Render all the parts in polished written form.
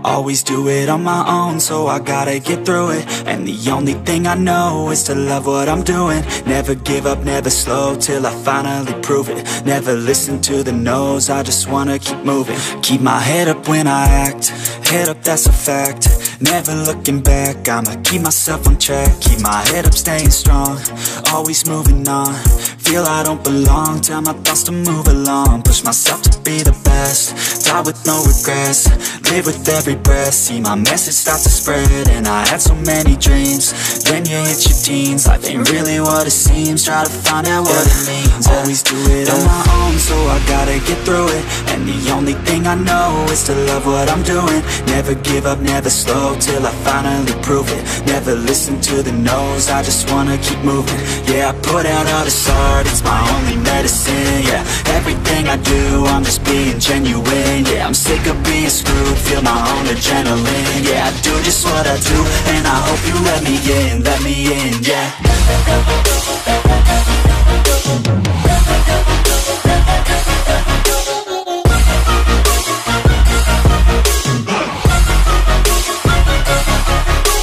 Always do it on my own, so I gotta get through it. And the only thing I know is to love what I'm doing. Never give up, never slow, till I finally prove it. Never listen to the no's, I just wanna keep moving. Keep my head up when I act, head up, that's a fact. Never looking back, I'ma keep myself on track. Keep my head up, staying strong, always moving on. Feel I don't belong, tell my thoughts to move along. Push myself to be the best, die with no regrets. Live with every breath, see my message start to spread. And I had so many dreams, then you hit your teens. Life ain't really what it seems, try to find out what it means. Always do it on my own, so I gotta get through it. And the only thing I know is to love what I'm doing. Never give up, never slow, till I finally prove it. Never listen to the no's, I just wanna keep moving. Yeah, I put out all this art, it's my only medicine. Yeah, everything I do, I'm just being genuine. Yeah, I'm sick of being screwed, feel my own adrenaline. Yeah, I do just what I do, and I hope you let me in, yeah.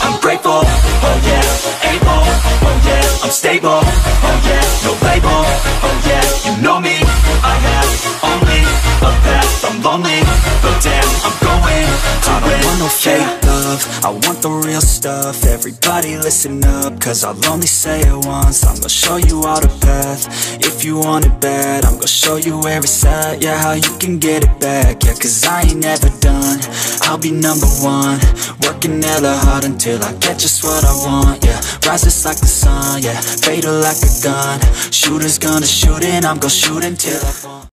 I'm grateful, oh yeah, able, oh yeah, I'm stable, oh yeah, no label, oh yeah, you know me, I have only a path, I'm lonely, but damn, I'm going to win. I don't want no fake love, I want the real stuff. Everybody listen up, cause I'll only say it once. I'm gonna show you all the path, if you want it bad. I'm gonna show you where it's at, yeah, how you can get it back. Yeah, cause I ain't never done, I'll be number one. Working hella hard until I get just what I want, yeah. Rises like the sun, yeah, fatal like a gun. Shooter's gonna shoot and I'm gonna shoot until I fall.